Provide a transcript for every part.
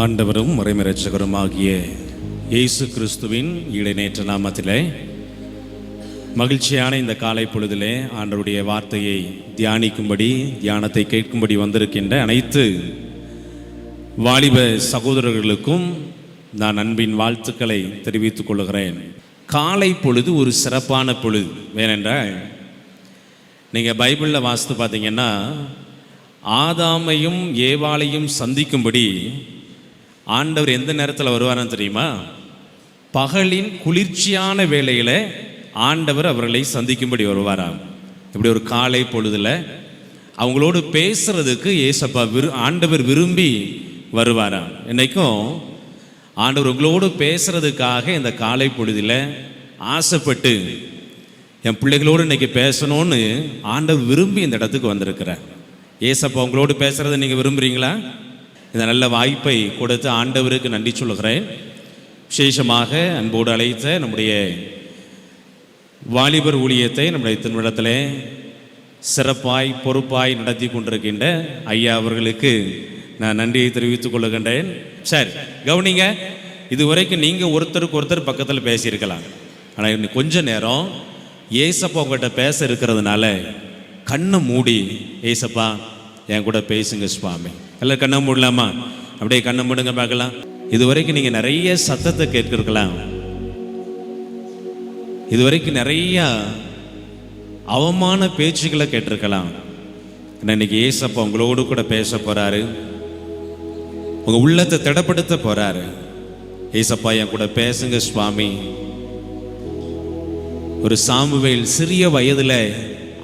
ஆண்டவரும் மறைமறைச்சகருமாகிய இயேசு கிறிஸ்துவின் இடைநேற்ற நாமத்திலே மகிழ்ச்சியான இந்த காலை பொழுதிலே ஆண்டவருடைய வார்த்தையை தியானிக்கும்படி, தியானத்தை கேட்கும்படி வந்திருக்கின்ற அனைத்து வாலிப சகோதரர்களுக்கும் நான் அன்பின் வாழ்த்துக்களை தெரிவித்துக் கொள்கிறேன். காலை பொழுது ஒரு சிறப்பான பொழுது. ஏனென்றால் நீங்கள் பைபிளில் வாசித்து பார்த்தீங்கன்னா, ஆதாமையும் ஏவாளையும் சந்திக்கும்படி ஆண்டவர் எந்த நேரத்தில் வருவாரான்னு தெரியுமா? பகலின் குளிர்ச்சியான வேளையில் ஆண்டவர் அவர்களை சந்திக்கும்படி வருவாராம். இப்படி ஒரு காலை பொழுதில் அவங்களோடு பேசுறதுக்கு ஏசப்பா ஆண்டவர் விரும்பி வருவாராம். இன்னைக்கும் ஆண்டவர் உங்களோடு பேசுறதுக்காக இந்த காலை பொழுதில் ஆசைப்பட்டு என் பிள்ளைகளோடு இன்னைக்கு பேசணும்னு ஆண்டவர் விரும்பி இந்த இடத்துக்கு வந்திருக்கிறார். ஏசப்பா உங்களோடு பேசுறதை நீங்கள் விரும்புகிறீங்களா? இந்த நல்ல வாய்ப்பை கொடுத்து ஆண்டவருக்கு நன்றி சொல்லுகிறேன். விசேஷமாக அன்போடு அழைத்த நம்முடைய வாலிபர் ஊழியத்தை நம்முடைய திருவிழத்தில் சிறப்பாய் பொறுப்பாய் நடத்தி கொண்டிருக்கின்ற ஐயா அவர்களுக்கு நான் நன்றியை தெரிவித்துக் கொள்ளுகின்றேன். சரி, கவனிங்க. இதுவரைக்கும் நீங்கள் ஒருத்தருக்கு ஒருத்தர் பக்கத்தில் பேசியிருக்கலாம். ஆனால் இன்னும் கொஞ்ச நேரம் ஏசப்பா உங்கள்கிட்ட பேச இருக்கிறதுனால கண்ணை மூடி, ஏசப்பா என் கூட பேசுங்க சுவாமி. எல்லாம் கண்ணை மூடலாமா? அப்படியே கண்ணை மூடுங்க பார்க்கலாம். இதுவரைக்கும் நீங்கள் நிறைய சத்தத்தை கேட்கிருக்கலாம். இதுவரைக்கும் நிறைய அவமான பேச்சுக்களை கேட்டிருக்கலாம். இன்னைக்கு ஏசப்பா உங்களோடு கூட பேச போறாரு. உங்க உள்ளத்தை திடப்படுத்த போறாரு. ஏசப்பா என் கூட பேசுங்க சுவாமி. ஒரு சாமுவேல் சிறிய வயதுல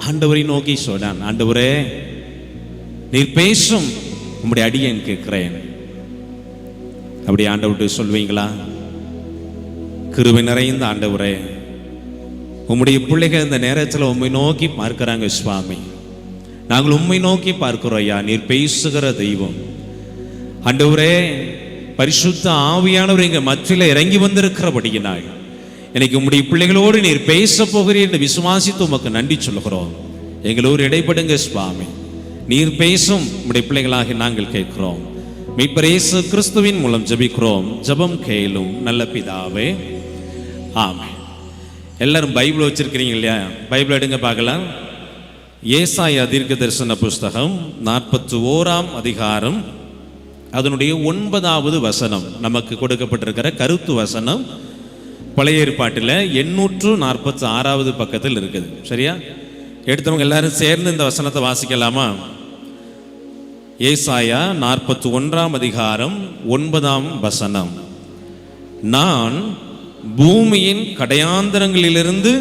ஆண்டவரை நோக்கி சொன்னான், ஆண்டவரே நீர் பேசும், உம்முடைய அடியேன் கேட்கிறேன். அப்படி ஆண்டவர்கிட்ட சொல்வீங்களா? கிருபை நிறைந்த ஆண்டவரே, உம்முடைய பிள்ளைகள் இந்த நேரத்தில் உம்மை நோக்கி பார்க்கிறாங்க சுவாமி. நாங்கள் உம்மை நோக்கி பார்க்கிறோம் ஐயா. நீர் பேசுகிற தெய்வம் ஆண்டவரே. பரிசுத்த ஆவியானவர் எங்க மத்தியில் இறங்கி வந்திருக்கிறபடியினால் எனக்கு உம்முடைய பிள்ளைகளோடு நீர் பேச போகிறீர் என்று விசுவாசித்து உமக்கு நன்றி சொல்கிறோம். எங்களோடு இடைப்படுங்க சுவாமி. நீர் பேசும் உம்முடைய பிள்ளைகளாக நாங்கள் கேட்கிறோம். மீட்பர் இயேசு கிறிஸ்துவின் மூலம் ஜெபிக்கிறோம். ஜெபம் கேளும் நல்ல பிதாவே, ஆமென். எல்லாரும் பைபிள் வச்சிருக்கிறீங்க இல்லையா? பைபிள் எடுங்க பார்க்கலாம். ஏசாயா தீர்க்க தரிசன புஸ்தகம் 41ஆம் அதிகாரம், அதனுடைய 9வது வசனம் நமக்கு கொடுக்கப்பட்டிருக்கிற கருத்து வசனம். பழைய ஏற்பாட்டில் 846வது பக்கத்தில் இருக்குது. சரியா? எடுத்தவங்க எல்லாரும் சேர்ந்து இந்த வசனத்தை வாசிக்கலாமா? ஏசாயா 41ஆம் அதிகாரம் 9ஆம் வசனம். நான் பூமியின் கடையாந்தரங்களிலிருந்து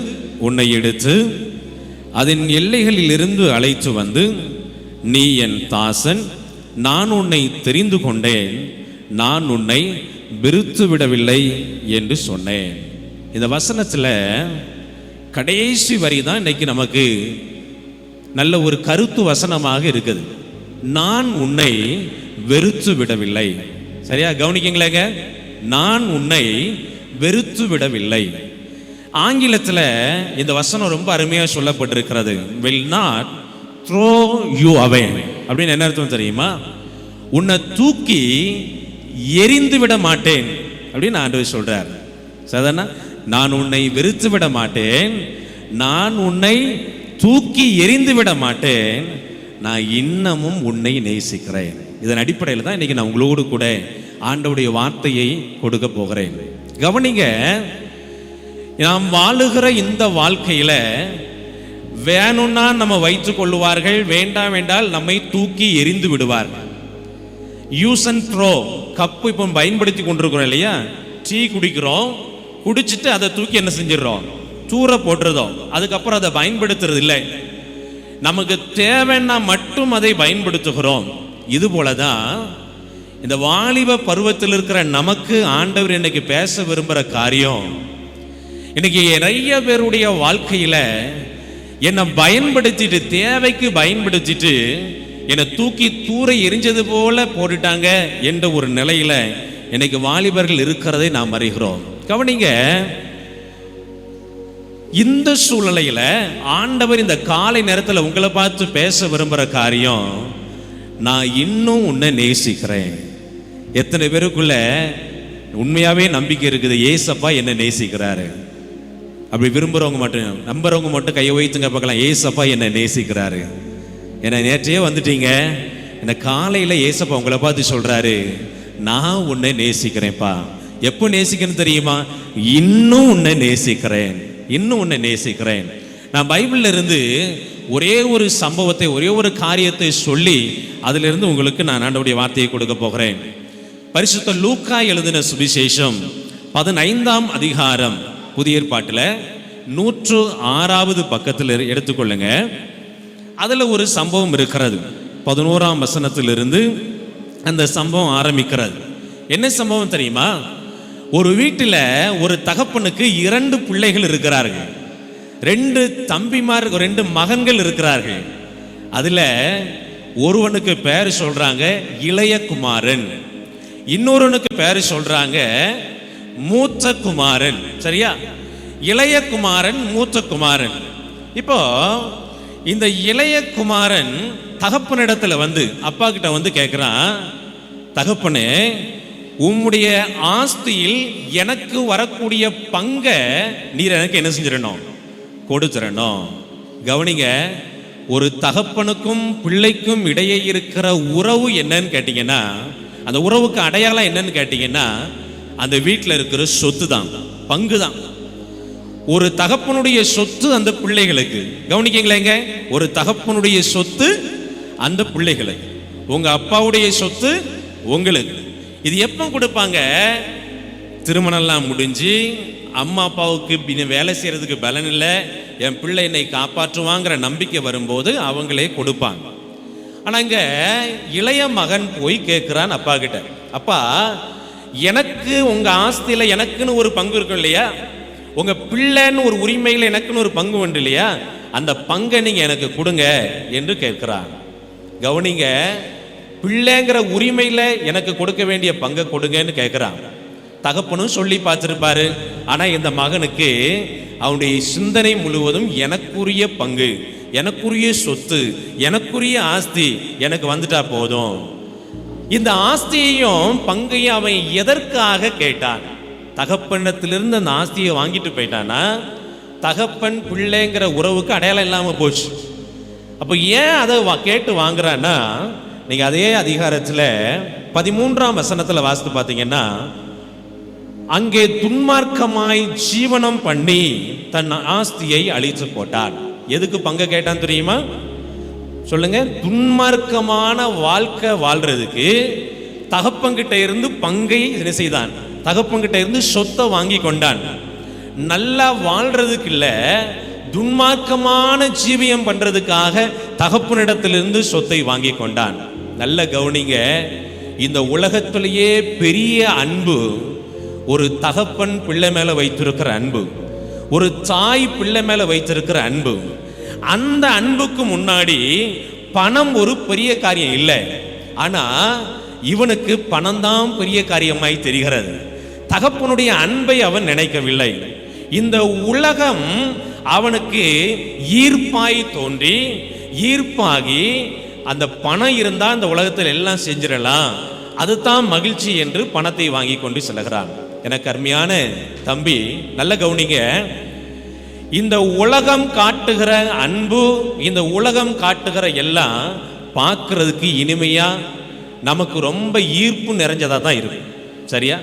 உன்னை எடுத்து அதன் எல்லைகளிலிருந்து அழைத்து வந்து, நீ என் தாசன், நான் உன்னை தெரிந்து கொண்டேன், நான் உன்னை வெறுத்து விடவில்லை என்று சொன்னேன். இந்த வசனத்தில் கடைசி வரி தான் இன்னைக்கு நமக்கு நல்ல ஒரு கருத்து வசனமாக இருக்குது. நான் உன்னை வெறுத்து விடவில்லை. சரியா? கவனிக்கீங்களேங்க. நான் உன்னை வெறுத்து விடவில்லை. ஆங்கிலத்தில் இந்த வசனம் ரொம்ப அருமையாக சொல்லப்பட்டிருக்கிறது. will not throw you away அப்படின்னு என்ன அர்த்தம் தெரியுமா? உன்னை தூக்கி எரிந்து விட மாட்டேன் அப்படின்னு ஆண்டவர் சொல்றார். சாதாரண நான் உன்னை வெறுத்து விட மாட்டேன், நான் உன்னை தூக்கி எரிந்து விட மாட்டேன், நான் இன்னமும் உன்னை நேசிக்கிறேன். இதன் அடிப்படையில் தான் இன்னைக்கு நான் உங்களோடு கூட ஆண்டவருடைய வார்த்தையை கொடுக்க போகிறேன். கவனிங்க. நாம் வாழுகிற இந்த வாழ்க்கையில வேணும்னா நம்ம வைத்துக் கொள்ளுவார்கள், வேண்டாம் வேண்டால் நம்மை தூக்கி எரிந்து விடுவார்கள். யூஸ் அண்ட் த்ரோ கப்பு இப்போ பயன்படுத்தி கொண்டிருக்கிறோம் இல்லையா? டீ குடிக்கிறோம், குடிச்சிட்டு அதை தூக்கி என்ன செஞ்சிடறோம்? தூர போட்டுறதும். அதுக்கப்புறம் அதை பயன்படுத்துறது இல்லை. நமக்கு தேவைன்னா மட்டும் அதை பயன்படுத்துகிறோம். இது போலதான் இந்த வாலிப பருவத்தில் இருக்கிற நமக்கு ஆண்டவர் இன்னைக்கு பேச விரும்புகிற காரியம். இன்னைக்கு நிறைய பேருடைய வாழ்க்கையில என்னை பயன்படுத்திட்டு, தேவைக்கு பயன்படுத்திட்டு என்னை தூக்கி தூர எரிஞ்சது போல போட்டுட்டாங்க என்ற ஒரு நிலையில இன்னைக்கு வாலிபர்கள் இருக்கிறதை நாம் அறிகிறோம். கவனிங்க. இந்த சூழ்நிலையில ஆண்டவர் இந்த காலை நேரத்தில் உங்களை பார்த்து பேச விரும்புகிற காரியம், நான் இன்னும் உன்னை நேசிக்கிறேன், எத்தனை பேருக்குள்ள உண்மையாவே நம்பிக்கை இருக்குது, ஏசப்பா என்ன நேசிக்கிறாரு? அப்படி விரும்புறவங்க மட்டும், நம்புறவங்க மட்டும் கையை வைத்துங்க பார்க்கலாம். ஏசப்பா என்ன நேசிக்கிறாரு. என்ன நேற்றையே வந்துட்டீங்க, என்ன காலையில ஏசப்பா உங்களை பார்த்து சொல்றாரு, நான் உன்னை நேசிக்கிறேன்ப்பா. எப்போ நேசிக்கிறேன்னு தெரியுமா? இன்னும் உன்னை நேசிக்கிறேன், இன்னும் உன்னை நேசிக்கிறேன். நான் பைபிள்ல இருந்து ஒரே ஒரு சம்பவத்தை, ஒரே ஒரு காரியத்தை சொல்லி அதிலிருந்து உங்களுக்கு நான் ஆண்டவருடைய வார்த்தையை கொடுக்க போகிறேன். பரிசுத்த லூக்கா எழுதின சுவிசேஷம் 15ஆம் அதிகாரம், புதிய ஏற்பாட்டில் 106வது பக்கத்தில் எடுத்துக்கொள்ளுங்க. அதுல ஒரு சம்பவம் இருக்கிறது. 11ஆம் வசனத்திலிருந்து அந்த சம்பவம் ஆரம்பிக்கிறது. என்ன சம்பவம் தெரியுமா? ஒரு வீட்டில் ஒரு தகப்பனுக்கு 2 பிள்ளைகள் இருக்கிறார்கள். 2 தம்பிமார், 2 மகன்கள் இருக்கிறார்கள். அதுல ஒருவனுக்கு பேர் சொல்றாங்க இளைய குமாரன், இன்னொருவனுக்கு பேர் சொல்றாங்க மூத்த குமாரன். சரியா? இளைய குமாரன், மூத்த குமாரன். இப்போ இந்த இளைய குமாரன் தகப்பனிடத்துல வந்து, அப்பா கிட்ட வந்து கேட்கிறான், தகப்பனே, உம்முடைய ஆஸ்தியில் எனக்கு வரக்கூடிய பங்கை நீர் எனக்கு என்ன செஞ்சிடணும்? கொடுத்துடணும். கவனிங்க, ஒரு தகப்பனுக்கும் பிள்ளைக்கும் இடையே இருக்கிற உறவு என்னன்னு கேட்டீங்கன்னா, அந்த உறவுக்கு அடையாளம் என்னன்னு கேட்டீங்கன்னா, அந்த வீட்டில் இருக்கிற சொத்து தான், பங்கு தான். ஒரு தகப்பனுடைய சொத்து அந்த பிள்ளைகளுக்கு. கவனிக்கீங்களேங்க, ஒரு தகப்பனுடைய சொத்து அந்த பிள்ளைகளுக்கு, உங்க அப்பாவுடைய சொத்து உங்களுக்கு. இது எப்போ கொடுப்பாங்க? திருமணம்லாம் முடிஞ்சு அம்மா அப்பாவுக்கு வேலை செய்யறதுக்கு பலன் இல்லை, என் பிள்ளை என்னை காப்பாற்றுவாங்கிற நம்பிக்கை வரும்போது அவங்களே கொடுப்பாங்க. ஆனா இங்க இளைய மகன் போய் கேட்கிறான் அப்பா கிட்ட, அப்பா, எனக்கு உங்க ஆஸ்தியில எனக்குன்னு ஒரு பங்கு இருக்கும் இல்லையா, உங்க பிள்ளைன்னு ஒரு உரிமையில எனக்குன்னு ஒரு பங்கு உண்டு இல்லையா, அந்த பங்கை நீங்க எனக்கு கொடுங்க என்று கேட்கிறான். கவனிங்க, பிள்ளைங்கிற உரிமையில எனக்கு கொடுக்க வேண்டிய பங்கை கொடுங்கன்னு கேட்கிறான். தகப்பனும் சொல்லி பார்த்திருப்பாரு. ஆனா இந்த மகனுக்கு அவனுடைய சிந்தனை முழுவதும் எனக்குரிய பங்கு, எனக்குரிய சொத்து, எனக்குரிய ஆஸ்தி எனக்கு வந்துட்டா போதும். இந்த ஆஸ்தியையும் பங்கையும் அவன் எதற்காக கேட்டான்? தகப்பனத்திலிருந்து அந்த ஆஸ்தியை வாங்கிட்டு போயிட்டானா, தகப்பன் பிள்ளைங்கிற உறவுக்கு அடையாளம் இல்லாம போச்சு. அப்போ ஏன் அதை கேட்டு வாங்குறான்னா, நீங்க அதே அதிகாரத்தில் 13ஆம் வசனத்தில் வாசித்து பார்த்தீங்கன்னா, அங்கே துன்மார்க்கமாய் ஜீவனம் பண்ணி தன் ஆஸ்தியை அழித்து போட்டான். எதுக்கு பங்கு கேட்டான் தெரியுமா? சொல்லுங்க. துன்மார்க்கமான வாழ்க்கை வாழ்றதுக்கு தகப்பங்கிட்ட இருந்து பங்கை என்ன செய்தான்? தகப்பங்கிட்ட இருந்து சொத்தை வாங்கி கொண்டான். நல்லா வாழ்றதுக்கு இல்ல, துன்மார்க்கமான ஜீவியம் பண்றதுக்காக தகப்பனிடத்திலிருந்து சொத்தை வாங்கி கொண்டான். நல்ல கவனிங்க, இந்த உலகத்திலேயே பெரிய அன்பு ஒரு தகப்பன் பிள்ளை மேல வைத்திருக்கிற அன்பு, ஒரு தாய் பிள்ளை மேல வைத்திருக்கிற அன்பு. அந்த அன்புக்கு முன்னாடி பணம் ஒரு பெரிய காரியம் இல்லை. ஆனா இவனுக்கு பணம் தான் பெரிய காரியமாய் தெரிகிறது. தகப்பனுடைய அன்பை அவன் நினைக்கவில்லை. இந்த உலகம் அவனுக்கு ஈர்ப்பாய் தோன்றி, ஈர்ப்பாகி அந்த பணம் இருந்தா அந்த உலகத்தில் எல்லாம் செஞ்சிடலாம், அதுதான் மகிழ்ச்சி என்று பணத்தை வாங்கி கொண்டு செல்கிறான். எனக்கு அருமையான தம்பி, நல்ல கவனிங்க, இந்த உலகம் காட்டுகிற அன்பு, இந்த உலகம் காட்டுகிற எல்லாம் பார்க்கறதுக்கு இனிமையா, நமக்கு ரொம்ப ஈர்ப்பு நிறைஞ்சதா தான் இருக்கு. சரியா?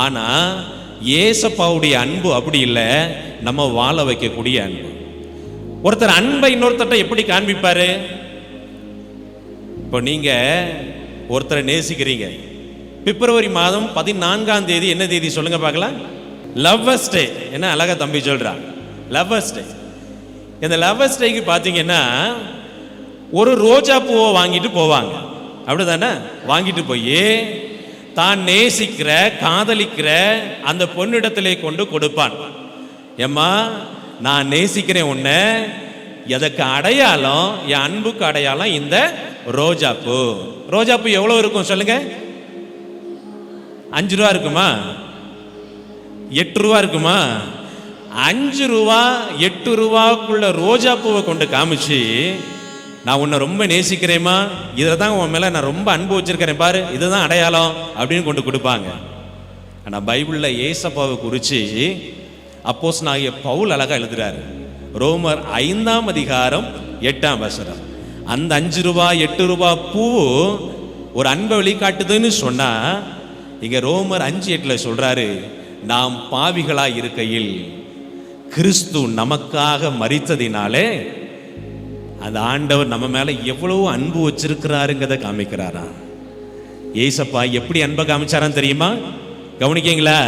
ஆனா ஏசப்பாவுடைய அன்பு அப்படி இல்லை, நம்ம வாழ வைக்கக்கூடிய அன்பு. ஒருத்தர் அன்பை இன்னொருத்தட்ட எப்படி காண்பிப்பாரு? இப்போ நீங்க ஒருத்தரை நேசிக்கிறீங்க, பிப்ரவரி மாதம் 14ஆம் தேதி என்ன தேதி சொல்லுங்க பார்க்கலாம்? Lovers day. என்ன அழகா தம்பி சொல்றான், லவ்வர்ஸ் டே. இந்த லவ்வர்ஸ் டேக்கு பார்த்தீங்கன்னா ஒரு ரோஜா பூவை வாங்கிட்டு போவாங்க, அப்படிதானே? வாங்கிட்டு போய் தான் நேசிக்கிற, காதலிக்கிற அந்த பொண்ணிடத்திலே கொண்டு கொடுப்பான். ஏம்மா, நான் நேசிக்கிறேன் உன்னை, எதற்கு அடையாளம், என் அன்புக்கு அடையாளம் இந்த ரோஜாப்பூ. ரோஜாப்பூ எவ்வளவு இருக்கும் சொல்லுங்க? 5 ரூபா இருக்குமா? 8 ரூபா இருக்குமா? 5 ரூபா 8 ரூபாக்குள்ள ரோஜா பூவை கொண்டு காமிச்சு நான் உன்னை ரொம்ப நேசிக்கிறேம்மா, இதை தான் உன் மேலே நான் ரொம்ப அன்பு வச்சிருக்கிறேன் பாரு, இதுதான் அடையாளம் அப்படின்னு கொண்டு கொடுப்பாங்க. ஆனால் பைபிளில் ஏசப்பாவை குறித்து அப்போஸ்தலனாகிய பவுல் அழகாக எழுதுறாரு. ரோமர் 5ஆம் அதிகாரம் 8ஆம் வசனம். அந்த 5 ரூபாய் 8 ரூபாய் பூ ஒரு அன்பை வெளிக்காட்டுதுன்னு சொன்னா, இங்க ரோமர் 5:8 சொல்றாரு, நாம் பாவிகளாய் இருக்கையில் கிறிஸ்து நமக்காக மரித்ததினாலே அந்த ஆண்டவர் நம்ம மேல எவ்வளவு அன்பு வச்சிருக்கிறாருங்கிறத காமிக்கிறாரா. ஏசப்பா எப்படி அன்பை காமிச்சாரான்னு தெரியுமா? கவனிக்கீங்களா?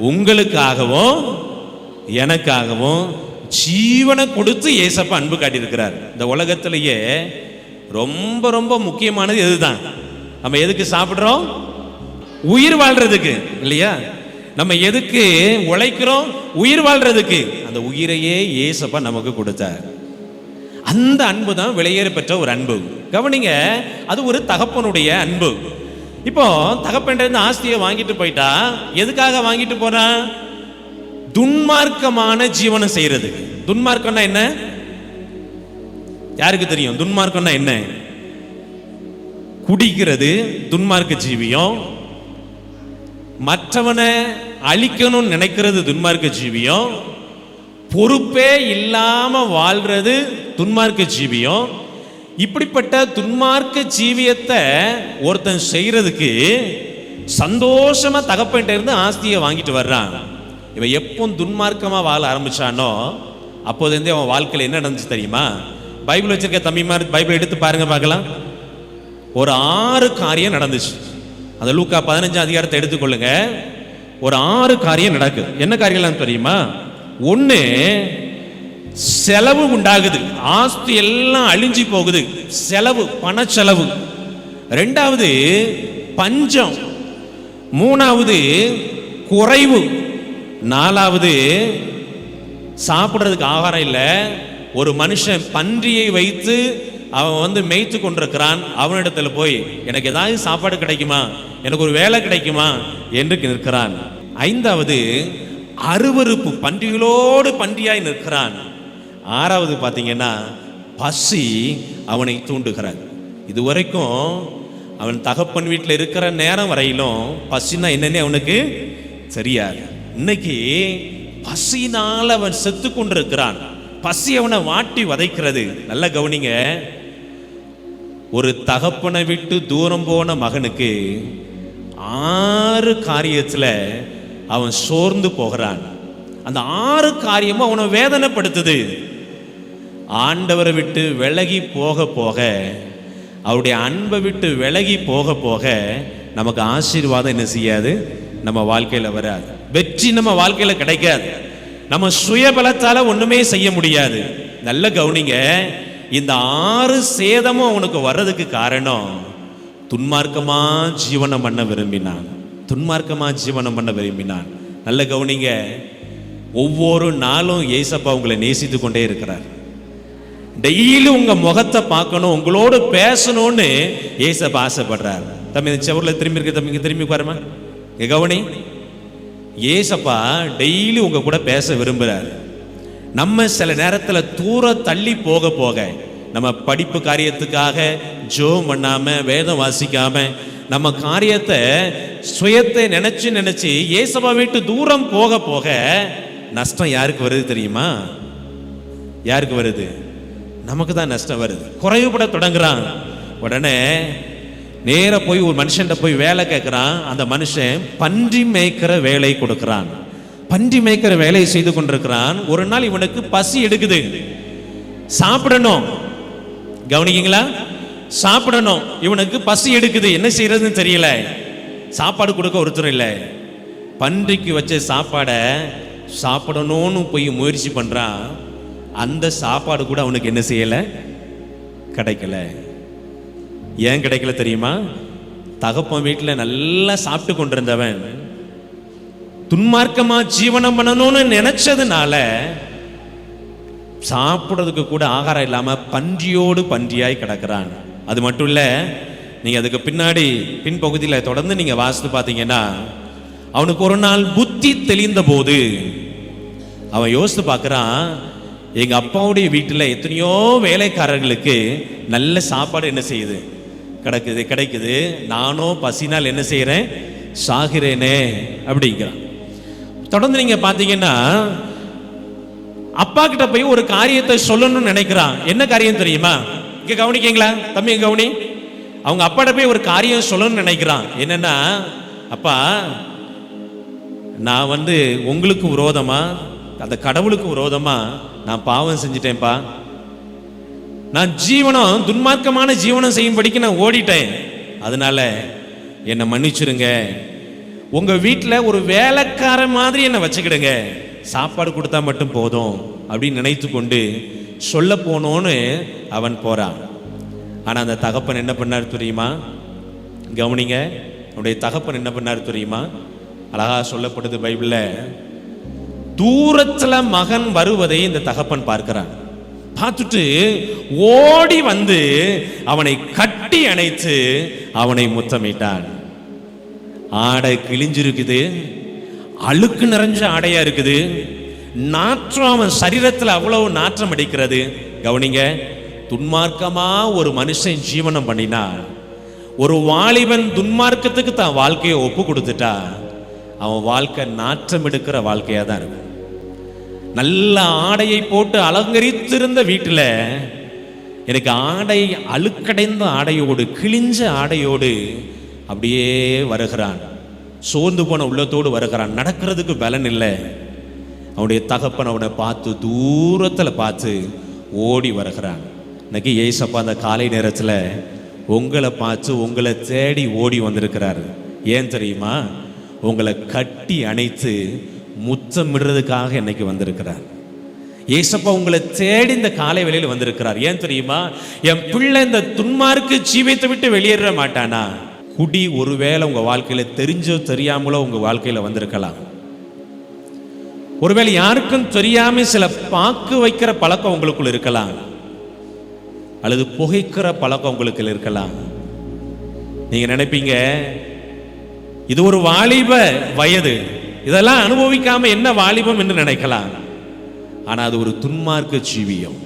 உங்களுக்காகவும் எனக்காகவும் ஜீவனை கொடுத்து ஏசப்பா அன்பு காட்டியிருக்கிறார். இந்த உலகத்திலேயே ரொம்ப ரொம்ப முக்கியமானது எதுதான்? நம்ம எதுக்கு சாப்பிட்றோம்? உயிர் வாழ்றதுக்கு இல்லையா? நம்ம எதுக்கு உழைக்கிறோம்? உயிர் வாழ்றதுக்கு. அந்த உயிரையே ஏசப்பா நமக்கு கொடுத்தார். அந்த அன்பு தான் விலையேற பெற்ற ஒரு அன்பு. கவனிங்க, அது ஒரு தகப்பனுடைய அன்பு. இப்போ தகப்பன் ஆஸ்தியை வாங்கிட்டு போயிட்டா எதுக்காக வாங்கிட்டு போறான்? துன்மார்க்கமான ஜீவனம் செய்யறது. துன்மார்க்கம்னா என்ன? யாருக்கு தெரியும்? துன்மார்க்கம்னா என்ன? குடிக்கிறது துன்மார்க்க ஜீவியம், மற்றவனை அழிக்கணும்னு நினைக்கிறது துன்மார்க்க ஜீவியம், பொறுப்பே இல்லாம வாழ்றது துன்மார்க்க ஜீவியம். இப்படிப்பட்ட துன்மார்க்க ஜீவியத்தை ஒருத்தன் செய்யறதுக்கு சந்தோஷமா தகப்பன்ட்ட இருந்து ஆஸ்தியை வாங்கிட்டு வர்றான். இவன் எப்போ துன்மார்க்கமா வாழ ஆரம்பிச்சானோ அப்போதுலேருந்தே அவன் வாழ்க்கையில் என்ன நடந்துச்சு தெரியுமா? பைபிள் வச்சிருக்க தம்பிமார் பைபிள் எடுத்து பாருங்க பார்க்கலாம். ஒரு 6 காரியம் நடந்துச்சு. அந்த லூக்கா 15ஆம் அதிகாரத்தை எடுத்துக்கொள்ளுங்க. ஒரு 6 காரியம் நடக்குது. என்ன காரியம்லாம் தெரியுமா? ஒன்று, செலவு உண்டாகுது. ஆஸ்தி எல்லாம் அழிஞ்சு போகுது. செலவு, பண செலவு. 2வது பஞ்சம். 3வது குறைவு. 4வது சாப்பிட்றதுக்கு ஆகாரம் இல்லை. ஒரு மனுஷன் பன்றியை வைத்து அவன் மேய்த்து கொண்டிருக்கிறான். அவனிடத்துல போய் எனக்கு ஏதாவது சாப்பாடு கிடைக்குமா, எனக்கு ஒரு வேலை கிடைக்குமா என்று நிற்கிறான். 5வது அருவருப்பு, பன்றிகளோடு பன்றியாய் நிற்கிறான். 6வது பார்த்தீங்கன்னா பசி அவனை தூண்டுகிறான். இதுவரைக்கும் அவன் தகப்பன் வீட்டில் இருக்கிற நேரம் வரையிலும் பசினா என்னன்னு அவனுக்கு தெரியாது. இன்னைக்கு பசினால் அவன் செத்து கொண்டிருக்கிறான். பசி அவனை வாட்டி வதைக்கிறது. நல்ல கவனிங்க, ஒரு தகப்பனை விட்டு தூரம் போன மகனுக்கு 6 காரியத்தில் அவன் சோர்ந்து போகிறான். அந்த 6 காரியமும் அவனை வேதனைப்படுத்துது. ஆண்டவரை விட்டு விலகி போக போக, அவருடைய அன்பை விட்டு விலகி போக போக நமக்கு ஆசீர்வாதம் என்ன செய்யாது? நம்ம வாழ்க்கையில் வராது. வெற்றி நம்ம வாழ்க்கையில் கிடைக்காது. நம்ம சுயபலத்தால ஒண்ணுமே செய்ய முடியாது. நல்ல கவனிங்க, இந்த 6 சேதமும் அவனுக்கு வர்றதுக்கு காரணம் துன்மார்க்கமா ஜீவனம் பண்ண விரும்பினான். துன்மார்க்கமா ஜீவனம் பண்ண விரும்பினான். நல்ல கவனிங்க, ஒவ்வொரு நாளும் ஏசப்பா உங்களை நேசித்து கொண்டே இருக்கிறார். டெய்லி உங்க முகத்தை பார்க்கணும், உங்களோடு பேசணும்னு ஏசப்பா ஆசைப்படுறார். தம்பி செவரில் திரும்பி இருக்க தம்பிங்க, திரும்பி பாருமா. கவனி, ஏசப்பா டெய்லி உங்க கூட பேச விரும்புறார். நம்ம சில நேரத்தில் தூர தள்ளி போக போக, நம்ம படிப்பு காரியத்துக்காக ஜெபம் பண்ணாம வேதம் வாசிக்காம நம்ம காரியத்தை சுயத்தை நினைச்சு நினைச்சு ஏசப்பா விட்டு தூரம் போக போக நஷ்டம் யாருக்கு வருது தெரியுமா? யாருக்கு வருது? நமக்கு தான் நஷ்டம் வருது. குறைவுபட தொடங்குறான். உடனே நேர போய் ஒரு மனுஷன் போய் வேலை கேட்கிறான். அந்த மனுஷன் பன்றி மேய்க்கிற வேலை கொடுக்கிறான். பன்றி மேய்க்கிற வேலையை செய்து கொண்டிருக்கிறான். ஒரு நாள் இவனுக்கு பசி எடுக்குது, சாப்பிடணும். கவனிக்கீங்களா? சாப்பிடணும். இவனுக்கு பசி எடுக்குது, என்ன செய்யறதுன்னு தெரியல. சாப்பாடு கொடுக்க ஒருத்தர் இல்லை. பன்றிக்கு வச்ச சாப்பாடை சாப்பிடணும்னு போய் முயற்சி பண்றான். அந்த சாப்பாடு கூட அவனுக்கு என்ன செய்யல? கிடைக்கல. ஏன் கிடைக்கல தெரியுமா? தகப்பன் வீட்டில் நல்லா சாப்பிட்டு கொண்டிருந்தவன் துன்மார்க்கமா ஜீவனம் பண்ணணும்னு நினைச்சதுனால சாப்பிட்றதுக்கு கூட ஆகாரம் இல்லாம பன்றியோடு பன்றியாய் கிடக்கிறான். அது மட்டும் இல்ல, நீங்க அதுக்கு பின்னாடி பின்பகுதியில் தொடர்ந்து நீங்க வாசித்து பார்த்தீங்கன்னா, அவனுக்கு ஒரு நாள் புத்தி தெளிந்த போது அவன் யோசித்து பார்க்கிறான், எங்க அப்பாவுடைய வீட்டில் எத்தனையோ வேலைக்காரர்களுக்கு நல்ல சாப்பாடு என்ன செய்யுது, கிடைக்குது. நானும் பசினால் என்ன செய்யறேன், சாகிறேனே அப்படிங்கிறான். தொடர்ந்து நீங்க பாத்தீங்கன்னா அப்பா கிட்ட போய் ஒரு காரியத்தை சொல்லணும்னு நினைக்கிறான். என்ன காரியம் தெரியுமா? இங்க கவனிக்கீங்களா தம்பி, கவனி. அவங்க அப்பாட்ட போய் ஒரு காரியம் சொல்லணும்னு நினைக்கிறான். என்னன்னா, அப்பா, நான் உங்களுக்கு விரோதமா, அந்த கடவுளுக்கு விரோதமா நான் பாவம் செஞ்சிட்டேன்ப்பா. நான் துன்மார்க்கமான ஜீவனம் செய்யும்படிக்கு நான் ஓடிட்டேன். அதனால என்னை மன்னிச்சிருங்க. உங்க வீட்டில் ஒரு வேலைக்கார மாதிரி என்னை வச்சுக்கிடுங்க, சாப்பாடு கொடுத்தா மட்டும் போதும் அப்படின்னு நினைத்து கொண்டு சொல்ல போனோன்னு அவன் போறான். ஆனா அந்த தகப்பன் என்ன பண்ணார் தெரியுமா? கவனிங்க, அவனுடைய தகப்பன் என்ன பண்ணார் தெரியுமா? அழகா சொல்லப்படுது பைபிள்ல. தூரத்துல மகன் வருவதை இந்த தகப்பன் பார்க்கிறான். பார்த்துட்டு ஓடி வந்து அவனை கட்டி அணைத்து அவனை முத்தமிட்டான். ஆடை கிழிஞ்சிருக்குது, அழுக்கு நிறைஞ்ச ஆடையா இருக்குது, நாற்றம் அவன் சரீரத்தில் அவ்வளவு நாற்றம் அடிக்கிறது. கவனிங்க, துன்மார்க்கமா ஒரு மனுஷன் ஜீவனம் பண்ணினா, ஒரு வாலிபன் துன்மார்க்கத்துக்கு தான் வாழ்க்கையை ஒப்பு கொடுத்துட்டா, அவன் வாழ்க்கை நாற்றம் எடுக்கிற வாழ்க்கையா தான் இருக்கும். நல்ல ஆடையை போட்டு அலங்கரித்திருந்த வீட்டில் எனக்கு ஆடை அழுக்கடைந்த ஆடையோடு, கிழிஞ்ச ஆடையோடு அப்படியே வருகிறான். சோர்ந்து போன உள்ளத்தோடு வருகிறான். நடக்கிறதுக்கு பலன் இல்லை. அவனுடைய தகப்பன் அவனை பார்த்து தூரத்தில் பார்த்து ஓடி வருகிறான். இன்னைக்கு ஏசப்பா அந்த காலை நேரத்தில் உங்களை பார்த்து உங்களை தேடி ஓடி வந்திருக்கிறாரு. ஏன் தெரியுமா? உங்களை கட்டி அணைத்து முத்தமிடுறதுக்காக இன்னைக்கு வந்திருக்கிறார். ஏசப்பா உங்களை தேடி இந்த காலை வேளையில் வந்திருக்கிறார். ஏன் தெரியுமா? என் பிள்ளை இந்த துன்மார்க்க ஜீவியத்தை விட்டு வெளியேற மாட்டானா? குடி ஒருவேளை உங்க வாழ்க்கையில தெரிஞ்சோ தெரியாமலோ உங்க வாழ்க்கையில வந்திருக்கலாம். ஒருவேளை யாருக்கும் தெரியாம சில பாக்கு வைக்கிற பழக்கம் உங்களுக்குள்ள இருக்கலாம், அல்லது புகைக்கிற பழக்கம் உங்களுக்கு இருக்கலாம். நீங்க நினைப்பீங்க இது ஒரு வாலிப வயது, இதெல்லாம் அனுபவிக்காம என்ன வாலிபம் என்று நினைக்கலாம். ஆனா அது ஒரு துன்மார்க்க ஜீவியம்.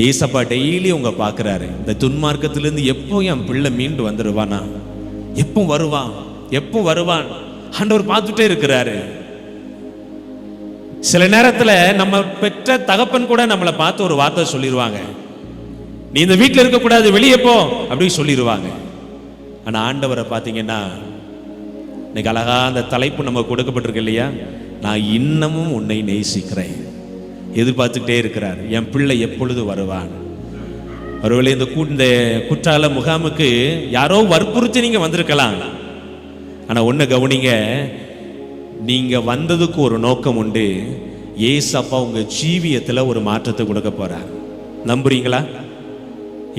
ஏசப்பா டெய்லி உங்க பாக்குறாரு. இந்த துன்மார்க்கத்திலிருந்து எப்போ என் பிள்ளை மீண்டு வந்துடுவானா, எப்போ வருவான் ஆண்டவர் பார்த்துட்டே இருக்கிறாரு. சில நேரத்துல நம்ம பெற்ற தகப்பன் கூட நம்மளை பார்த்து ஒரு வார்த்தை சொல்லிடுவாங்க, நீ இந்த வீட்டில் இருக்கக்கூடாது, வெளியே போ அப்படின்னு சொல்லிடுவாங்க. ஆனா ஆண்டவரை பார்த்தீங்கன்னா, இன்னைக்கு அழகா அந்த தலைப்பு நம்ம கொடுக்கப்பட்டிருக்கு இல்லையா, நான் இன்னமும் உன்னை நேசிக்கிறேன். எதிர்பார்த்துக்கிட்டே இருக்கிறார், என் பிள்ளை எப்பொழுது வருவான். ஒருவேளை இந்த குற்றால முகாமுக்கு யாரோ வற்புறுத்தி நீங்க வந்திருக்கலாம். ஆனா ஒண்ணு கவனிங்க, நீங்க வந்ததுக்கு ஒரு நோக்கம் உண்டு. ஏசப்பா உங்க ஜீவியத்துல ஒரு மாற்றத்தை கொடுக்க போறார். நம்புறீங்களா?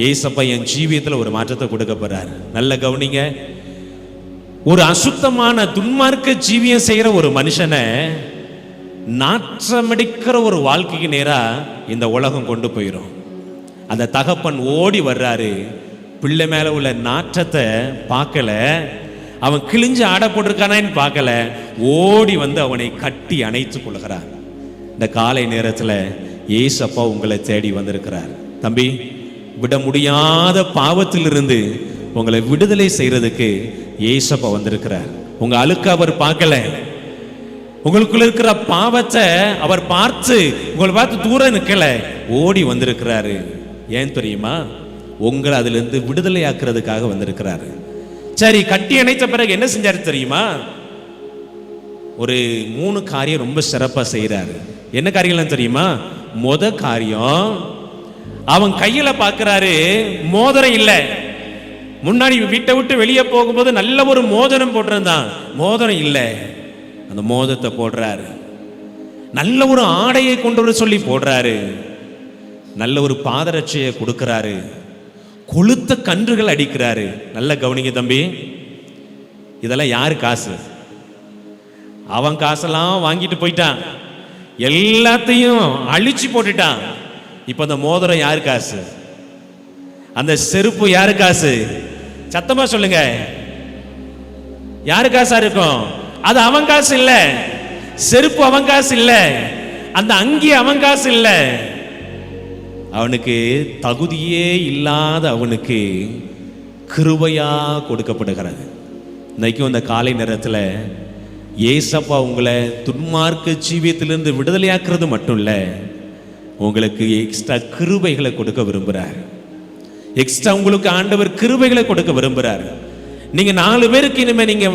ஏசப்பா என் ஜீவியத்துல ஒரு மாற்றத்தை கொடுக்க போறார். நல்ல கவனிங்க, ஒரு அசுத்தமான துன்மார்க்க ஜீவியம் செய்யற ஒரு மனுஷனை நாற்றமடிக்கிற ஒரு வாழ்க்கைக்கு நேரா இந்த உலகம் கொண்டு போயிடும். அந்த தகப்பன் ஓடி வர்றாரு, பிள்ளை மேல உள்ள நாற்றத்தை பார்க்கல, அவன் கிழிஞ்சு ஆட போட்டிருக்கானான்னு பார்க்கல, ஓடி வந்து அவனை கட்டி அணைத்து கொள்கிறார். இந்த காலை நேரத்தில் ஏசப்பா உங்களை தேடி வந்திருக்கிறார். தம்பி, விட முடியாத பாவத்திலிருந்து உங்களை விடுதலை செய்யறதுக்கு ஏசப்பா வந்திருக்கிறார். உங்க அழுக்க அவர் பார்க்கல, உங்களுக்குள்ள இருக்கிற பாவத்தை அவர் பார்த்து உங்களை பார்த்து தூரம் நிற்கல, ஓடி வந்திருக்கிறாரு. ஏன் தெரியுமா? உங்களை அதுல இருந்து விடுதலை ஆக்குறதுக்காக வந்திருக்கிறாரு. சரி, கட்டி அணைத்த பிறகு என்ன செஞ்சாரு தெரியுமா? ஒரு 3 காரியம் ரொம்ப சிறப்பா செய்யறாரு. என்ன காரியம்லாம் தெரியுமா? முத காரியம், அவன் கையில பார்க்கிறாரு, மோதிரம் இல்லை. முன்னாடி வீட்டை விட்டு வெளியே போகும்போது நல்ல ஒரு மோதிரம் போட்டிருந்தான், மோதிரம் இல்லை. அந்த மோதிரத்தை போடுறாரு. நல்ல ஒரு ஆடையை கொண்டு வர சொல்லி போடுறாரு. நல்ல ஒரு பாதரட்சையை கொடுக்கிறாரு. கொளுத்த கன்றுகள் அடிக்கிறாரு. நல்ல கவனிங்க தம்பி, இதெல்லாம் யாரு காசு? அவன் காசெல்லாம் வாங்கிட்டு போயிட்டான், எல்லாத்தையும் அழிச்சு போட்டுட்டான். இப்ப அந்த மோதிரம் யாரு காசு? அந்த செருப்பு யாரு காசு? சத்தமா சொல்லுங்க, யாரு காசா இருக்கும்? அது அவன் காசு இல்ல, செருப்பு அவன் காசு இல்ல, அந்த அங்கி அவன் காசு இல்ல, அவனுக்கு தகுதியே இல்லாத அவனுக்கு கிருபையா கொடுக்கப்படுகிறது. இன்னைக்கும் இந்த காலை நேரத்தில் ஏசப்பா உங்களை துன்மார்க்க ஜீவியத்திலிருந்து விடுதலையாக்குறது மட்டும் இல்லை, உங்களுக்கு எக்ஸ்ட்ரா கிருபைகளை கொடுக்க விரும்புகிறார். எக்ஸ்ட்ரா உங்களுக்கு ஆண்டவர் கிருபைகளை கொடுக்க விரும்புகிறார். நீங்க 4 பேருக்கு இனிமே நீங்க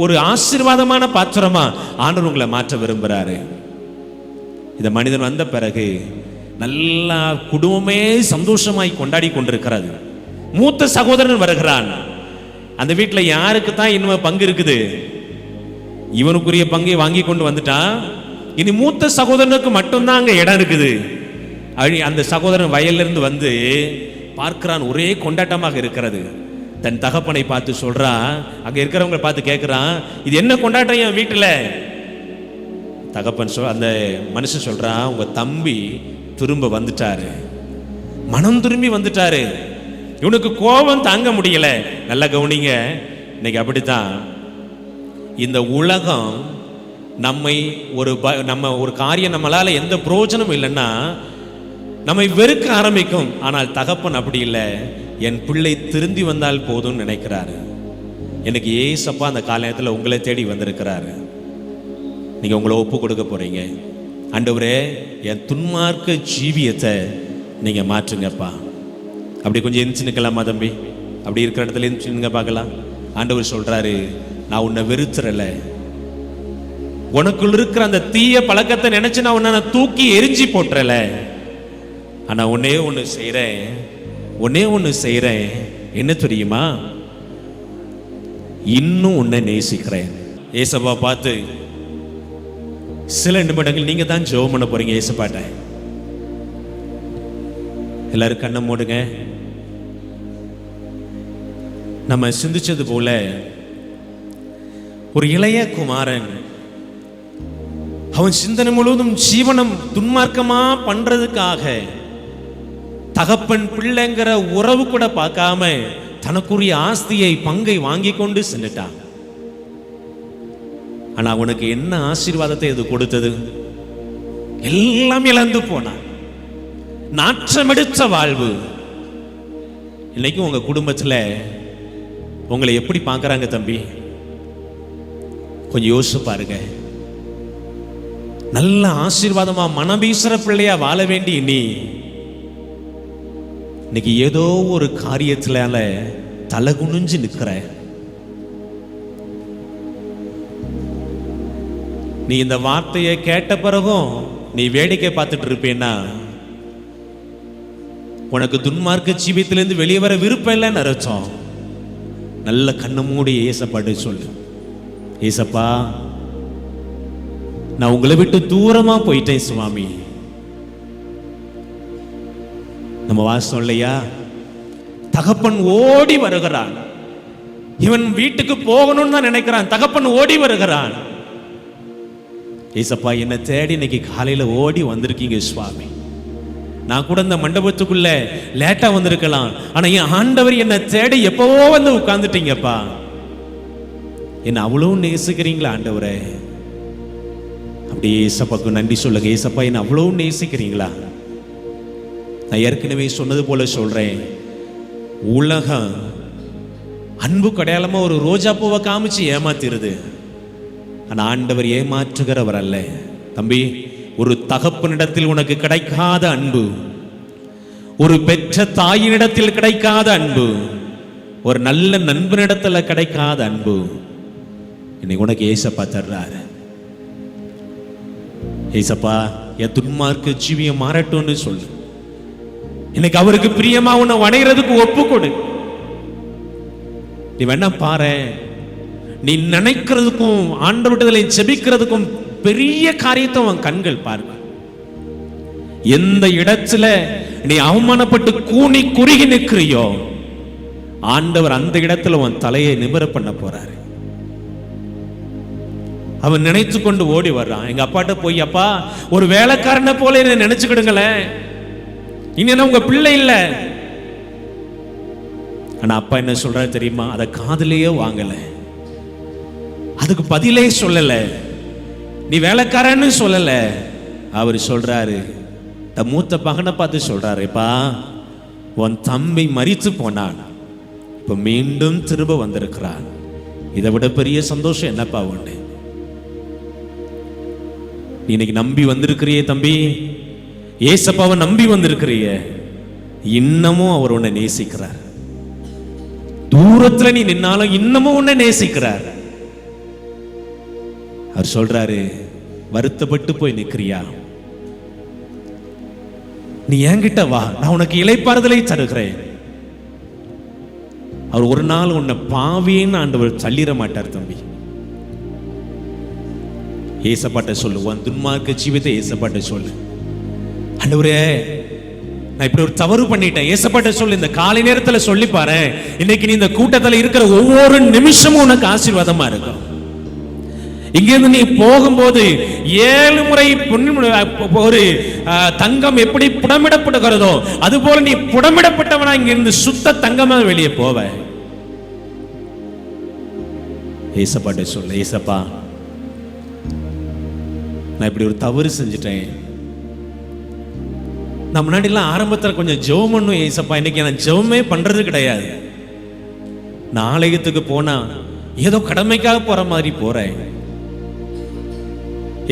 ஒரு ஆசீர்வாதமான பாத்திரமா ஆண்டவர் உங்களை மாற்ற விரும்புகிறாரு. இந்த மனிதன் வந்த பிறகு நல்லா குடும்பமே சந்தோஷமாய் கொண்டாடி கொண்டிருக்கிறது. மூத்த சகோதரன் வருகிறான். அந்த வீட்டில் யாருக்கு தான் இனிமே பங்கு இருக்குது? இவனுக்குரிய பங்கை வாங்கி கொண்டு வந்துட்டான். இனி மூத்த சகோதரனுக்கு மட்டும்தான் அங்க இடம் இருக்குது. அந்த சகோதரன் வயலிருந்து வந்து பார்க்கிறான், ஒரே கொண்டாட்டமாக இருக்கிறது. தன் தகப்பனை பார்த்து சொல்றான், அங்க இருக்கிறவங்க பார்த்து கேட்கிறான், இது என்ன கொண்டாட்டம் என் வீட்டுல? தகப்பன் அந்த மனுஷன் சொல்றான், உங்க தம்பி திரும்ப வந்துட்டாரு, மனம் திரும்பி வந்துட்டாரு, இவனுக்கு கோபம் தாங்க முடியல. நல்ல கவனிங்க, இன்னைக்கு அப்படித்தான் இந்த உலகம் நம்மை நம்ம ஒரு காரியம் நம்மளால எந்த பிரயோஜனம் இல்லைன்னா நம்மை வெறுக்க ஆரம்பிக்கும். ஆனால் தகப்பன் அப்படி இல்லை, என் பிள்ளை திருந்தி வந்தால் போதும் நினைக்கிறாரு. எனக்கு ஏசப்பா அந்த காலத்தில் உங்களை தேடி வந்திருக்கிறாரு. நீங்க உங்களை ஒப்பு கொடுக்க போறீங்க. ஆண்டவரே, என் துன்மார்க்க ஜீவியத்தை நீங்க மாற்றுங்கப்பா. அப்படி கொஞ்சம் எந்திச்சு நிற்கலாமா தம்பி? அப்படி இருக்கிற இடத்துல எந்திச்சுங்க பார்க்கலாம். ஆண்டவர் சொல்றாரு, நான் உன்னை வெறுத்துறல, உனக்குள் இருக்கிற அந்த தீய பழக்கத்தை நினைச்சு நான் உன்னை தூக்கி எரிஞ்சி போட்டுறல. ஆனா ஒன்னே ஒன்று செய்கிறேன், என்ன தெரியுமா? இன்னும் உன்னை நேசிக்கிறேன். ஏசப்பா பார்த்து சில நிமிடங்கள் நீங்க தான் ஜெபம் பண்ண போறீங்க. ஏசப்பாட்ட எல்லாரும் கண்ணை மூடுங்க. நம்ம சிந்திச்சது போல ஒரு இளைய குமாரன், அவன் சிந்தனை முழுவதும் ஜீவனம் துன்மார்க்கமா பண்றதுக்காக தகப்பன் பிள்ளைங்கிற உறவு கூட பார்க்காம தனக்குரிய ஆஸ்தியை பங்கை வாங்கி கொண்டு சென்றுட்டான். ஆனா அவனுக்கு என்ன ஆசீர்வாதத்தை இது கொடுத்தது? எல்லாம் இழந்து போனான். நாற்றமெடுத்த வாழ்வு. இன்னைக்கு உங்க குடும்பத்துல உங்களை எப்படி பார்க்கறாங்க தம்பி? கொஞ்சம் யோசிச்சு பாருங்க. நல்ல ஆசீர்வாதமா மனபீசர பிள்ளையா வாழ வேண்டி நீ இன்னைக்கு ஏதோ ஒரு காரியத்தினால தலை குனிஞ்சு நிற்கிற. நீ இந்த வார்த்தையை கேட்ட பிறகும் நீ வேடிக்கை பார்த்துட்டு இருப்பேன்னா உனக்கு துன்மார்க்க ஜீவியத்திலிருந்து வெளியே வர விருப்பம் இல்லைன்னு அர்த்தம். நல்ல கண்ணு மூடி ஏசப்பாடு சொல்லு, ஏசப்பா, நான் உங்களை விட்டு தூரமா போயிட்டேன் சுவாமி. நம்ம வாசம் இல்லையா? தகப்பன் ஓடி வருகிறான். இவன் வீட்டுக்கு போகணும்னு தான் நினைக்கிறான். தகப்பன் ஓடி வருகிறான். ஏசப்பா, என்னை தேடி இன்னைக்கு காலையில ஓடி வந்திருக்கீங்க சுவாமி. நான் கூட இந்த மண்டபத்துக்குள்ள லேட்டா வந்திருக்கலாம், ஆனா என் ஆண்டவர் என்னை தேடி எப்பவோ வந்து உட்கார்ந்துட்டீங்கப்பா. என்ன அவ்வளவு நேசிக்கிறீங்களா ஆண்டவரே? அப்படியே ஏசப்பாக்கு நன்றி சொல்லுங்க. ஏசப்பா, என்ன அவ்வளவு நேசிக்கிறீங்களா? நான் ஏற்கனவே சொன்னது போல சொல்றேன், உலகம் அன்பு கடையாளமா ஒரு ரோஜா பூவை காமிச்சு ஏமாத்திருது. ஆனா ஆண்டவர் ஏமாற்றுகிறவர் அல்ல தம்பி. ஒரு தகப்பனிடத்தில் உனக்கு கிடைக்காத அன்பு, ஒரு பெற்ற தாயினிடத்தில் கிடைக்காத அன்பு, ஒரு நல்ல நண்பனிடத்துல கிடைக்காத அன்பு இன்னைக்கு உனக்கு ஏசப்பா தர்றாரு. ஏசப்பா, என் துன்மார்க்க ஜீவியம் மாறட்டும்னு சொல்லு. இன்னைக்கு அவருக்கு பிரியமா உன்னை வணைகிறதுக்கு ஒப்பு கொடு. நீ வேணா பாரு, நீ நினைக்கிறதுக்கும் ஆண்டவரிடத்துல செபிக்கிறதுக்கும் பெரிய காரியத்தை உன் கண்கள் பார்க்க. எந்த இடத்துல நீ அவமானப்பட்டு கூனி குறுகி நிற்கிறியோ ஆண்டவர் அந்த இடத்துல உன் தலையை நிமிர பண்ண போறாரு. அவன் நினைத்து கொண்டு ஓடி வர்றான். எங்க அப்பாட்ட போய், அப்பா, ஒரு வேலைக்காரனை போல என்ன நினைச்சுக்கிடுங்களேன், இன்னும் உங்க பிள்ளை இல்லை. ஆனா அப்பா என்ன சொல்றாரு தெரியுமா? அதை காதுலயே வாங்கல, அதுக்கு பதிலே சொல்லல, நீ வேலைக்காரன்னு சொல்லல. அவர் சொல்றாரு, மூத்த மகனை பார்த்து சொல்றாருப்பா, உன் தம்பி மரித்து போனான், இப்ப மீண்டும் திரும்ப வந்திருக்கிறான். இதை விட பெரிய சந்தோஷம் என்னப்பா உண்டு? நீ இன்னைக்கு நம்பி வந்திருக்கிறியே தம்பி, ஏசப்பாவை நம்பி வந்திருக்கிறிய, இன்னமும் அவர் உன்னை நேசிக்கிறார். தூரத்துல நீ நின்னாலும் இன்னமும் உன்னை நேசிக்கிறார். அவர் சொல்றாரு, வருத்தப்பட்டு போய் நிக்கிறியா, நீ என்கிட்ட வா, நான் உனக்கு இளைப்பாறுதலை தருகிறேன். அவர் ஒரு நாள் உன்னை பாவின்னு ஆண்டவர் தள்ளிட மாட்டார் தம்பி. ஏசப்பாட்ட சொல்லு, உன் துன்மார்க்க ஜீவித்தை ஏசப்பாட்ட சொல்லு. ஆண்டவரே, நான் இப்படி ஒரு தவறு பண்ணிட்டேன், ஏசப்பாட்ட சொல்லு. இந்த காலை நேரத்துல சொல்லி பாரு, இன்னைக்கு நீ இந்த கூட்டத்துல இருக்கிற ஒவ்வொரு நிமிஷமும் உனக்கு ஆசீர்வாதமா இருக்கும். இங்கிருந்து நீ போகும்போது 7 முறை ஒரு தங்கம் எப்படி புடமிடப்படுகிறதோ அது போல நீ புடமிடப்பட்டவனா இங்கிருந்து சுத்த தங்கமா வெளியே போவ. ஏசப்பாட்ட சொல்ல, ஏசப்பா நான் இப்படி ஒரு தவறு செஞ்சுட்டேன். நான் முன்னாடி எல்லாம் ஆரம்பத்தில் கொஞ்சம் ஜெபம் பண்ணும் ஏசப்பா, இன்னைக்கு நான் ஜெபமே பண்றது கிடையாது. நான் ஆலயத்துக்கு போனா ஏதோ கடமைக்காக போற மாதிரி போறேன்.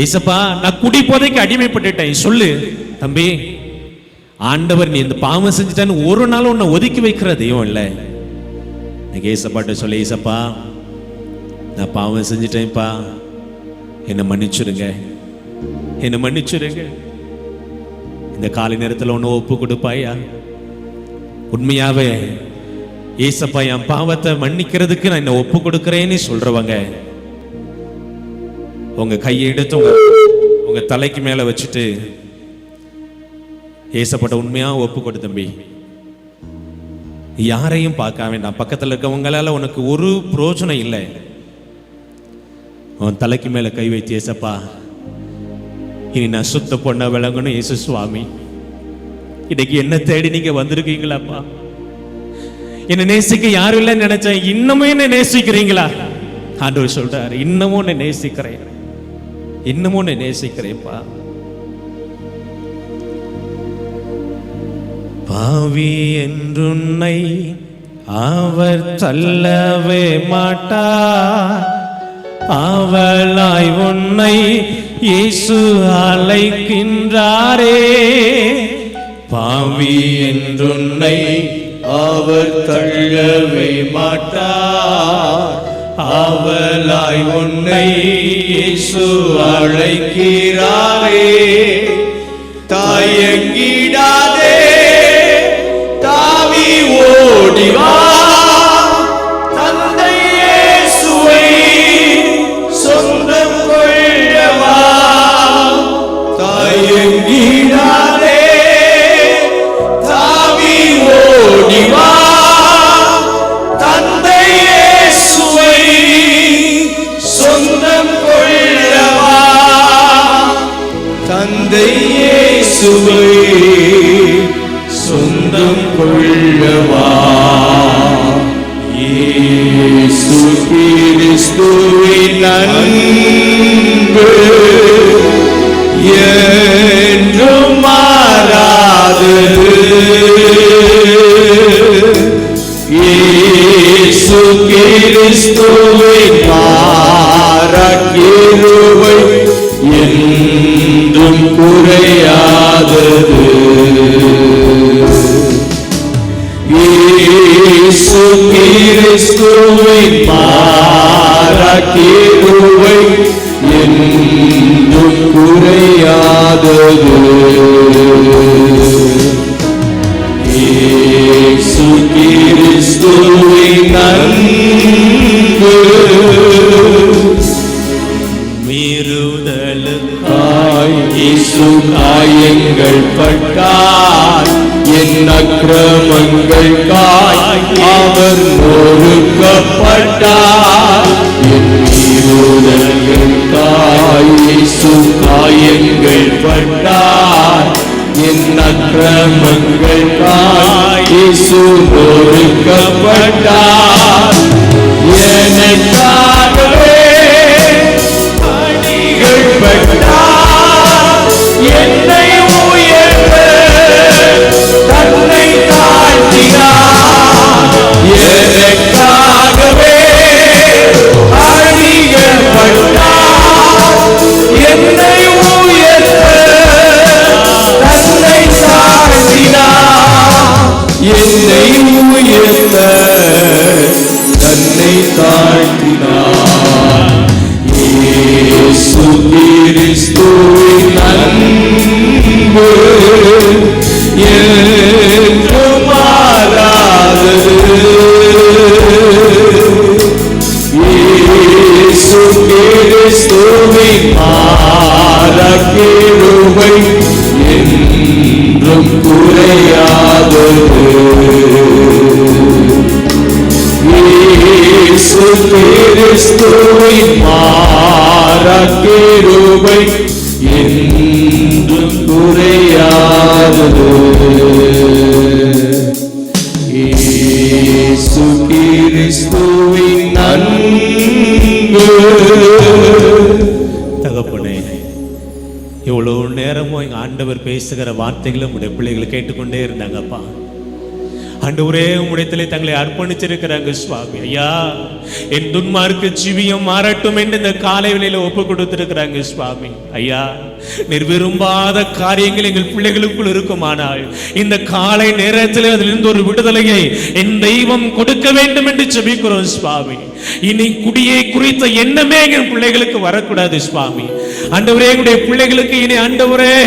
ஏசப்பா நான் குடி போதைக்கு அடிமைப்பட்டுட்டேன். சொல்லு தம்பி, ஆண்டவர் நீ இந்த பாவம் செஞ்சுட்டான்னு ஒரு நாள் உன்னை ஒதுக்கி வைக்கிற தெய்வம் இல்லை. ஏசப்பாட்ட சொல்லு, ஏசப்பா நான் பாவம் செஞ்சுட்டேன்ப்பா, என்னை மன்னிச்சுடுங்க, என்னை மன்னிச்சுடுங்க. இந்த காலை நேரத்தில் ஒன்று ஒப்பு கொடுப்பாயா? உண்மையாவே ஏசப்பா என் பாவத்தை மன்னிக்கிறதுக்கு நான் என்ன ஒப்பு கொடுக்கிறேன்னு சொல்றவங்க உங்க கையை எடுத்து உங்க தலைக்கு மேல வச்சுட்டு ஏசப்பட்ட உண்மையா ஒப்பு கொடு தம்பி. யாரையும் பார்க்க வேண்டாம், பக்கத்தில் இருக்கவங்களால உனக்கு ஒரு பிரயோஜனம் இல்லை. உன் தலைக்கு மேல கை வைத்து, ஏசப்பா இனி நான் சுத்த பொண்ண விளங்கணும். ஏசு சுவாமி, இன்னைக்கு என்ன தேடி நீங்க வந்திருக்கீங்களாப்பா? என்ன நேசிக்க யாரும் இல்லைன்னு நினைச்சேன், இன்னமும் என்ன நேசிக்கிறீங்களா? ஆண்டவர் சொல்றாரு, இன்னமும் என்ன நேசிக்கிறேன், இன்னமும் என்ன நேசிக்கிறேன்ப்பா. பாவி என்றுன்னை அவர் தள்ளவே மாட்டார், அவளாய் உன்னை இயேசு அழைக்கின்றாரே. பாவி என்றுன்னை அவர் தள்ளவே மாட்டார், அவளாய் உன்னை இயேசு அழைக்கிறாரே. தயங்கிடாதே, தாவி ஓடிவா, தந்தை இயேசுவை சொந்தம் கொள்ளவா. தயங்கிடாதே, தாவி ஓடிவா, தந்தை இயேசுவை சொந்தம் கொள்ளவா. தந்தை இயேசுவை சொந்தம் கொள்ளவா. இயேசு கிறிஸ்துவின் அன்பு என்றும் மாறாதது. இயேசு கிறிஸ்துவின் கிருபை என்றும் குறையாதது. இயேசு கிறிஸ்துவின் கிருபை என்றும் குறையாதது. இயேசு கிறிஸ்துவின் அன்பு மீறுதலுக்காய் இயேசு காயங்கள் பட்டார், என் அக்கிரமங்களுக்காய் அவர் நொறுக்கப்பட்டார். என் மீறுதலுக்காய் இயேசு காயங்கள் பட்டார், என் அக்கிரமங்களுக்காய் இயேசு நொறுக்கப்பட்டார். எனக்காகவே அடிகள் பட்டார், கிறிஸ்துவின் மாறக்கிருபை என்றும் குறையாதது. இயேசு கிறிஸ்துவின் மாறக்கிருபை என்றும் குறையாதது. இயேசு கிறிஸ்துவின் அன்பு. தகப்பனே, இவ்வளவு நேரமும் எங்க ஆண்டவர் பேசுகிற வார்த்தைகளும் உடைய பிள்ளைகள் கேட்டுக்கொண்டே இருந்தாங்கப்பா. ஆண்டவரே, உம்முடையத்திலே தங்களை அர்ப்பணிச்சிருக்கிறாங்க சுவாமி. ஐயா, என் துன்மார்க்க ஜீவியம் மாறட்டும் என்று இந்த காலை வேளையில ஒப்பு கொடுத்திருக்கிறாங்க சுவாமி. ஐயா, நீர் விரும்பாத காரியங்கள் எங்கள் பிள்ளைகளுக்குள் இருக்குமானால் இந்த காலை நேரத்தில் அதிலிருந்து ஒரு விடுதலையை என் தெய்வம் கொடுக்க வேண்டும் என்று ஜெபிக்கிறோம் சுவாமி. இனி குடியை குறித்த எண்ணமே எங்கள் பிள்ளைகளுக்கு வரக்கூடாது சுவாமி. ஆண்டவரே, எங்களுடைய பிள்ளைகளுக்கு இனி ஆண்டவரே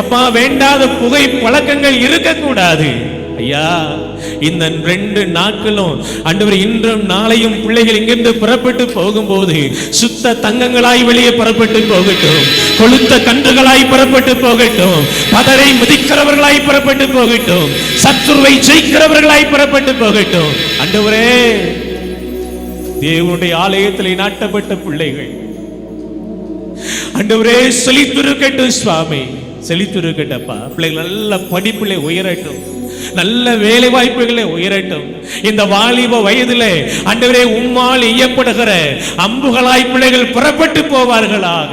அப்பா வேண்டாத புகை பழக்கங்கள் இருக்கக்கூடாது. ஐயா, இந்த 2 நாட்களும் ஆண்டவர் இன்றும் நாளையும் பிள்ளைகள் இங்கிருந்து புறப்பட்டு போகும்போது சுத்த தங்கங்களாய் வெளியே புறப்பட்டு போகட்டும், கொளுத்த கன்றுகளாய் புறப்பட்டு போகட்டும், பதரை மிதிக்கிறவர்களாய் புறப்பட்டு போகட்டும், சத்துருவை ஜெயிக்கிறவர்களாய் புறப்பட்டு போகட்டும். ஆண்டவரே, தேவனுடைய ஆலயத்தில் நாட்டப்பட்ட பிள்ளைகள் ஆண்டவரே செழித்திருக்கட்டும் சுவாமி, செழித்திருக்கட்டப்பா. பிள்ளைகள் நல்ல படிப்பிலே உயரட்டும், நல்ல வேலை வாய்ப்புகளை உயரட்டும். இந்த வாலிப வயதிலே ஆண்டவரே உம்மால் எய்யப்படுகிற அம்புகளாய் பிள்ளைகள் புறப்பட்டு போவார்களாக.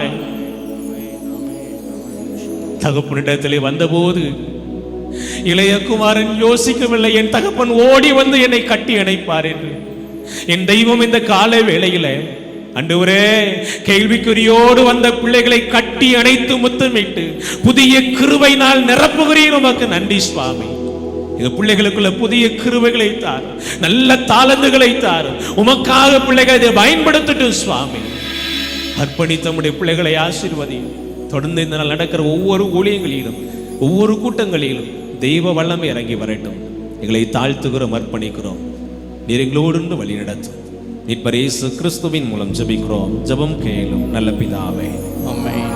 தகப்பனிடத்திலே வந்தபோது இளைய குமாரன் யோசிக்கவில்லை, என் தகப்பன் ஓடி வந்து என்னை கட்டி அணைப்பார் என்று. என் தெய்வம் இந்த கால வேளையில ஆண்டவரே கேள்விக்குறியோடு வந்த பிள்ளைகளை கட்டி அணைத்து முத்தமிட்டு புதிய கிருபையினால் நிரப்புகிறீர். உமக்கு நன்றி சுவாமி. எங்க பிள்ளைகளுக்குள்ள புதிய கிருபைகளை தார், நல்ல தாளந்துகளை தார். உமக்காக பிள்ளைகளை இதை பயன்படுத்தட்டும் சுவாமி. அர்ப்பணித்த நம்முடைய பிள்ளைகளை ஆசீர்வதி. தொடர்ந்து இந்த நாள் நடக்கிற ஒவ்வொரு ஊழியங்களிலும் ஒவ்வொரு கூட்டங்களிலும் தெய்வ வல்லமை இறங்கி வரட்டும். எங்களை தாழ்த்துகிறோம், அர்ப்பணிக்கிறோம். நீர் எங்களோடு வழி நடத்தும். மீட்பர் இயேசு கிறிஸ்துவின் மூலம் ஜெபிக்கிறோம். ஜெபம் கேளும் நல்ல பிதாவே. ஆமென்.